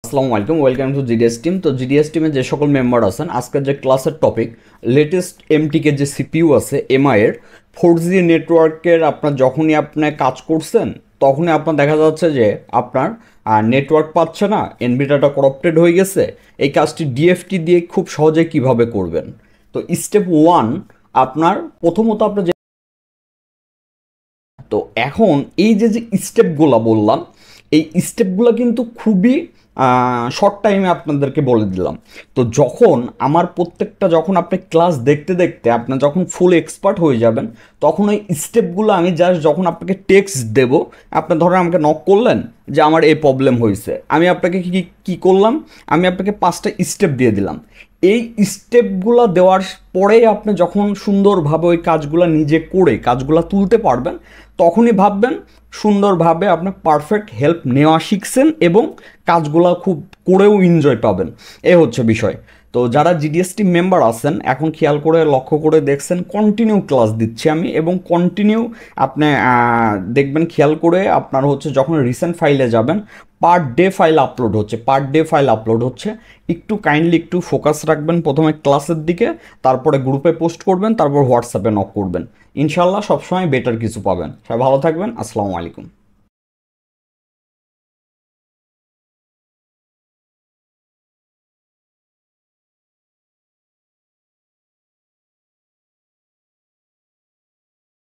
আসসালামু আলাইকুম, welcome to GDS team. তো জিডিএস টিমে যে সকল মেম্বার আছেন, আজকের যে ক্লাসের টপিক লেটেস্ট এমটিকে যে সিপিইউ আছে এমআই এর 4G নেটওয়ার্কের আপনার যখনই আপনি কাজ করছেন তখনই আপনার দেখা যাচ্ছে যে আপনার নেটওয়ার্ক পাচ্ছে না, এনভিডিয়াটা করাপ্টেড হয়ে গেছে। এই কাজটি ডিএফটি দিয়ে খুব সহজে কিভাবে করবেন। তো স্টেপ 1 আপনার প্রথমত আপনার যে তো এখন এই যে যে স্টেপগুলো বললাম, এই স্টেপগুলো কিন্তু খুবই শর্ট টাইমে আপনাদেরকে বলে দিলাম। তো যখন আমার প্রত্যেকটা যখন আপনি ক্লাস দেখতে দেখতে আপনার যখন ফুল এক্সপার্ট হয়ে যাবেন, তখন ওই স্টেপগুলো আমি জাস্ট যখন আপনাকে টেক্সট দেব, আপনি ধরেন আমাকে নক করলেন যে আমার এই প্রবলেম হয়েছে, আমি আপনাকে কি করলাম, আমি আপনাকে 5টা স্টেপ দিয়ে দিলাম। এই স্টেপগুলো দেওয়ার পরে আপনি যখন সুন্দরভাবে ওই কাজগুলো নিজে করে কাজগুলো তুলতে পারবেন, তখনই ভাববেন সুন্দরভাবে আপনি পারফেক্ট হেল্প নেওয়া শিখছেন এবং কাজগুলো খুব করেও এনজয় পাবেন। এ হচ্ছে বিষয়। তো যারা জিডিএস টিম মেম্বার আছেন, এখন খেয়াল করে লক্ষ্য করে দেখছেন কন্টিনিউ ক্লাস দিচ্ছি আমি, এবং কন্টিনিউ আপনি দেখবেন খেয়াল করে আপনার হচ্ছে যখন রিসেন্ট ফাইলে যাবেন পার ডে ফাইল আপলোড হচ্ছে। একটু কাইন্ডলি একটু ফোকাস রাখবেন প্রথমে ক্লাসের দিকে, তারপরে গ্রুপে পোস্ট করবেন, তারপর হোয়াটসঅ্যাপে নক করবেন। ইনশাল্লাহ সবসময় বেটার কিছু পাবেন। সবাই ভালো থাকবেন। আসসালামু আলাইকুম।